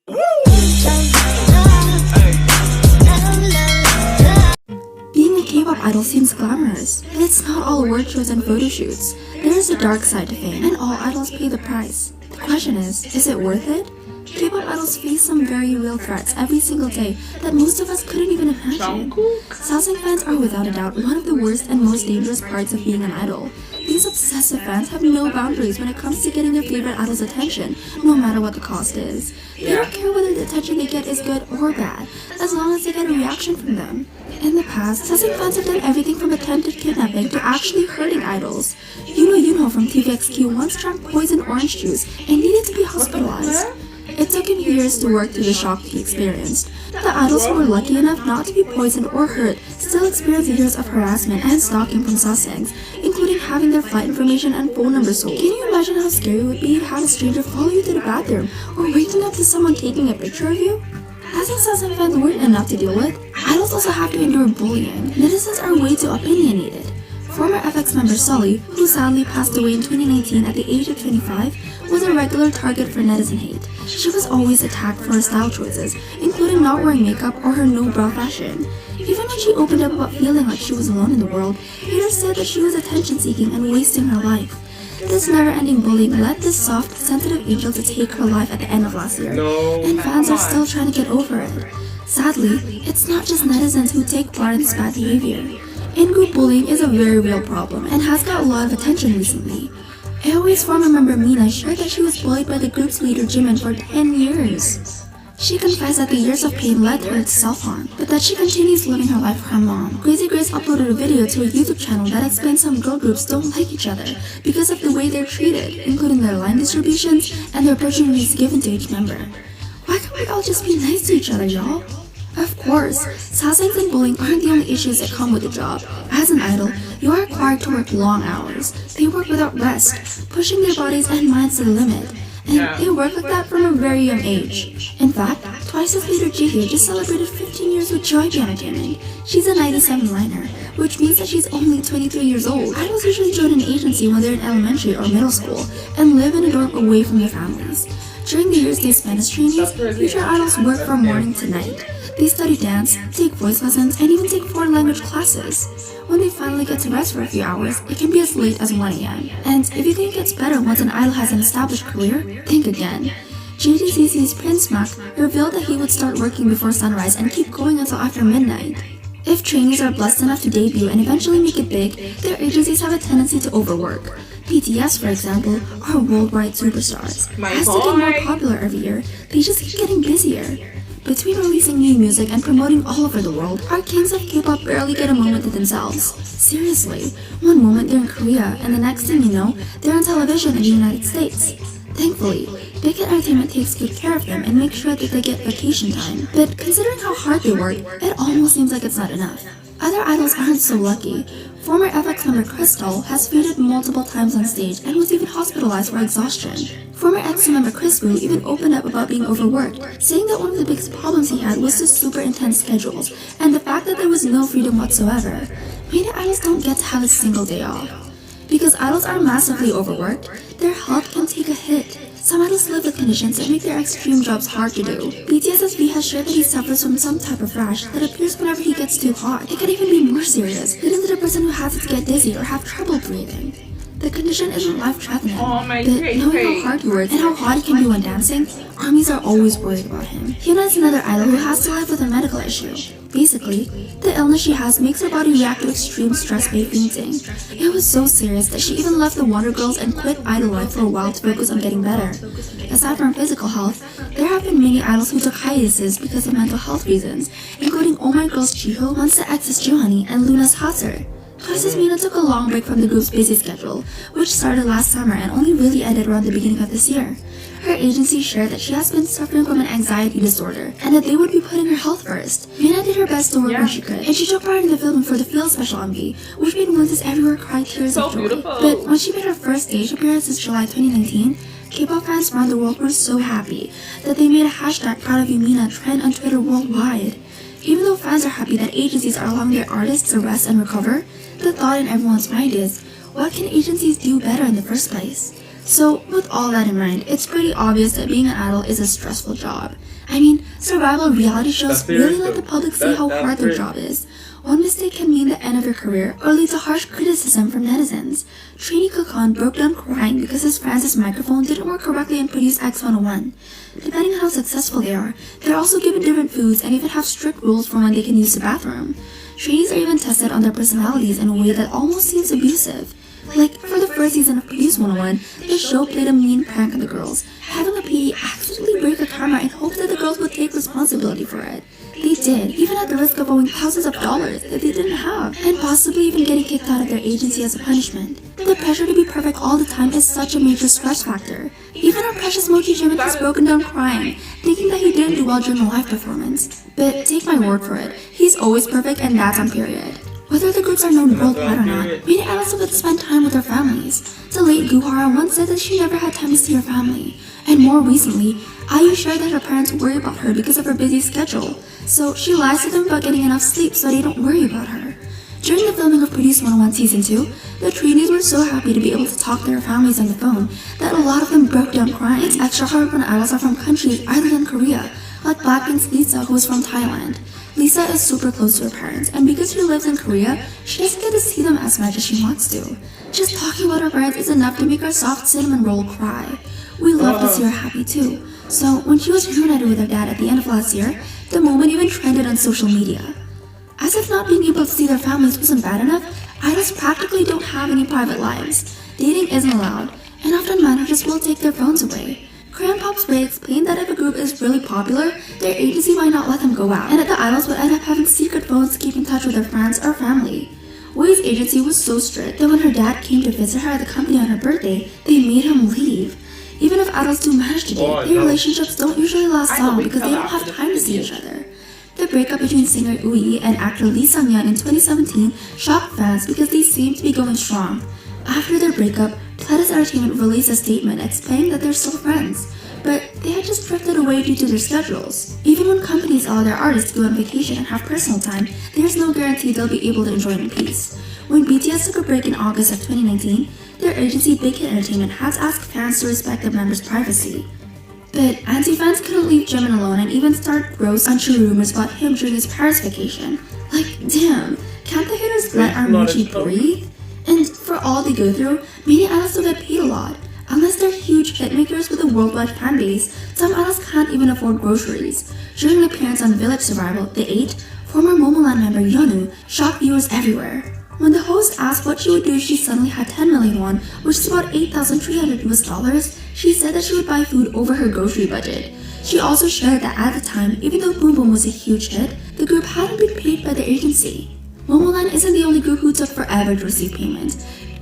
Being a K-pop idol seems glamorous, but it's not all award shows and photo shoots. There is a dark side to fame, and all idols pay the price. The question is it worth it? K-pop idols face some very real threats every single day that most of us couldn't even imagine. Sasaeng fans are without a doubt one of the worst and most dangerous parts of being an idol. These obsessive fans have no boundaries when it comes to getting their favorite idol's attention, no matter what the cost is. They don't care whether the attention they get is good or bad, as long as they get a reaction from them. In the past, Sasaeng fans have done everything from attempted kidnapping to actually hurting idols. Yuno from TVXQ once drank poison orange juice and needed to be hospitalized. It took him years to work through the shock he experienced. The idols who were lucky enough not to be poisoned or hurt still experience years of harassment and stalking from Sasaengs, including having their flight information and phone numbers sold. Can you imagine how scary it would be to have a stranger follow you to the bathroom or waking up to someone taking a picture of you? As if Sasaeng fans weren't enough to deal with, idols also have to endure bullying. Netizens are way too opinionated. Former FX member Sully, who sadly passed away in 2019 at the age of 25, was a regular target for netizen hate. She was always attacked for her style choices, including not wearing makeup or her no-bra fashion. Even when she opened up about feeling like she was alone in the world, haters said that she was attention-seeking and wasting her life. This never-ending bullying led this soft, sensitive angel to take her life at the end of last year, and fans are still trying to get over it. Sadly, it's not just netizens who take part in this bad behavior. In-group bullying is a very real problem and has got a lot of attention recently. AOA's former member Mina shared that she was bullied by the group's leader Jimin for 10 years. She confessed that the years of pain led her to self-harm, but that she continues living her life for her mom. Crazy Grace uploaded a video to a YouTube channel that explains some girl groups don't like each other because of the way they're treated, including their line distributions and the opportunities given to each member. Why can't we all just be nice to each other, y'all? Of course, Sasaengs and bullying aren't the only issues that come with the job. As an idol, you are required to work long hours. They work without rest, pushing their bodies and minds to the limit. And they work like that from a very young age. In fact, Twice's leader Jihyo just celebrated 15 years with Joy Entertainment. She's a 97 liner, which means that she's only 23 years old. Idols usually join an agency when they're in elementary or middle school and live in a dorm away from their families. During the years they spend as trainees, future idols work from morning to night. They study dance, take voice lessons, and even take foreign language classes. When they finally get to rest for a few hours, it can be as late as 1 a.m. And if you think it gets better once an idol has an established career, think again. JDCC's Prince Mak revealed that he would start working before sunrise and keep going until after midnight. If trainees are blessed enough to debut and eventually make it big, their agencies have a tendency to overwork. BTS, for example, are worldwide superstars. As they get more popular every year, they just keep getting busier. Between releasing new music and promoting all over the world, our kings of K-pop barely get a moment to themselves. Seriously, one moment they're in Korea, and the next thing you know, they're on television in the United States. Thankfully, Big Hit Entertainment takes good care of them and makes sure that they get vacation time. But considering how hard they work, it almost seems like it's not enough. Other idols aren't so lucky. Former FX member Crystal has fainted multiple times on stage and was even hospitalized for exhaustion. Former EXO member Chris Wu even opened up about being overworked, saying that one of the biggest problems he had was the super intense schedules and the fact that there was no freedom whatsoever. Many idols don't get to have a single day off. Because idols are massively overworked, their health can take a hit. Some idols live with conditions that make their extreme jobs hard to do. BTS's V has shared that he suffers from some type of rash that appears whenever he gets too hot. It could even be more serious, leading to the person who has it to get dizzy or have trouble breathing. The condition isn't life-threatening, but knowing how hard he works and how hot he can be when dancing, armies are always worried about him. Hyuna is another idol who has to live with a medical issue. Basically, the illness she has makes her body react to extreme stress by fainting. It was so serious that she even left the Wonder Girls and quit idol life for a while to focus on getting better. Aside from physical health, there have been many idols who took hiatuses because of mental health reasons, including Oh My Girl's Chiho, Monsta X's Johani, and Luna's Haser. Twice's Mina took a long break from the group's busy schedule, which started last summer and only really ended around the beginning of this year. Her agency shared that she has been suffering from an anxiety disorder and that they would be putting her health first. Mina did her best to work when she could, and she took part in the filming for the Feel special on V, which made Monsters everywhere cry tears of joy. But when she made her first stage appearance since July 2019, K-pop fans around the world were so happy that they made a hashtag Proud of You Mina trend on Twitter worldwide. Even though fans are happy that agencies are allowing their artists to rest and recover, the thought in everyone's mind is, what can agencies do better in the first place? So with all that in mind, it's pretty obvious that being an idol is a stressful job. I mean, survival reality shows really let the public see how hard their job is. One mistake can mean the end of your career or lead to harsh criticism from netizens. Trainee Kokon broke down crying because his Francis microphone didn't work correctly and produce X101. Depending on how successful they are, they're also given different foods and even have strict rules for when they can use the bathroom. Trainees are even tested on their personalities in a way that almost seems abusive. Like, for the first season of Produce 101, the show played a mean prank on the girls, having a PE accidentally break a camera in hopes that the girls would take responsibility for it. They did, even at the risk of owing thousands of dollars that they didn't have, and possibly even getting kicked out of their agency as a punishment. The pressure to be perfect all the time is such a major stress factor. Even our precious Mochi Jimin has broken down crying, thinking that he didn't do well during the live performance. But take my word for it, he's always perfect and that's on period. Whether the groups are known worldwide or not, many idols would spend time with their families. The late Guhara once said that she never had time to see her family. And more recently, IU shared that her parents worry about her because of her busy schedule. So she lies to them about getting enough sleep so they don't worry about her. During the filming of Produce 101 Season 2, the trainees were so happy to be able to talk to their families on the phone that a lot of them broke down crying. It's extra hard when idols are from countries other than Korea, like Blackpink's Lisa, who is from Thailand. Lisa is super close to her parents, and because she lives in Korea, she doesn't get to see them as much as she wants to. Just talking about her parents is enough to make our soft cinnamon roll cry. We love to see her happy too. So when she was reunited with her dad at the end of last year, the moment even trended on social media. As if not being able to see their families wasn't bad enough, idols practically don't have any private lives. Dating isn't allowed, and often managers will take their phones away. Korean Pop's Way explained that if a group is really popular, their agency might not let them go out, and that the idols would end up having secret phones to keep in touch with their friends or family. Wei's agency was so strict that when her dad came to visit her at the company on her birthday, they made him leave. Even if idols do manage to date, their relationships don't usually last long because they don't have time to see each other. The breakup between singer Ui and actor Lee Sang-yeon in 2017 shocked fans because they seemed to be going strong. After their breakup, Pledis Entertainment released a statement explaining that they're still friends, but they had just drifted away due to their schedules. Even when companies allow their artists to go on vacation and have personal time, there's no guarantee they'll be able to enjoy it in peace. When BTS took a break in August of 2019, their agency Big Hit Entertainment had to ask fans to respect the members' privacy. But anti-fans couldn't leave Jimin alone and even start gross, untrue rumors about him during his Paris vacation. Like, damn, can't the haters let our Mochi breathe? And for all they go through, many idols still get paid a lot. Unless they're huge hitmakers with a worldwide fan base, some idols can't even afford groceries. During an appearance on Village Survival, The 8, former Momoland member Yeonu shocked viewers everywhere. When the host asked what she would do if she suddenly had 10 million won, which is about $8,300 US, she said that she would buy food over her grocery budget. She also shared that at the time, even though Boom Boom was a huge hit, the group hadn't been paid by the agency. Momoland isn't the only group who took forever to receive payment.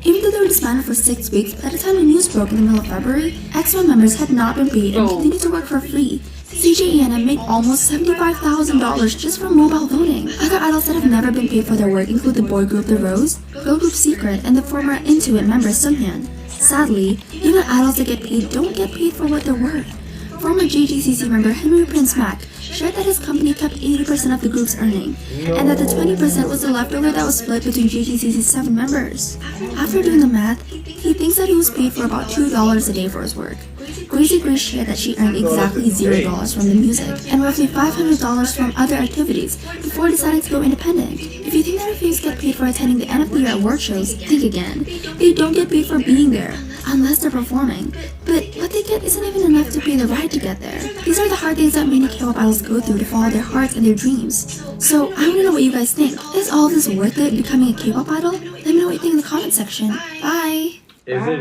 Even though they were disbanded for 6 weeks, by the time the news broke in the middle of February, X1 members had not been paid and continued to work for free. CJ ENM made almost $75,000 just from mobile voting. Other idols that have never been paid for their work include the boy group The Rose, girl group Secret, and the former Intuit member Sunghyun. Sadly, even idols that get paid don't get paid for what they're worth. Former JGCC member Henry Prince Mac shared that his company kept 80% of the group's earning, and that the 20% was the leftover that was split between JGCC's 7 members. After doing the math, he thinks that he was paid for about $2 a day for his work. Crazy Grace shared that she earned exactly $0 from the music and roughly $500 from other activities before deciding to go independent. If you think that her faves get paid for attending the end of the year award shows, think again. They don't get paid for being there, unless they're performing. But what they get isn't even enough to pay the ride to get there. These are the hard things that many K-pop idols go through to follow their hearts and their dreams. So I want to know what you guys think. Is all of this worth it, becoming a K-pop idol? Let me know what you think in the comment section. Bye! Is it?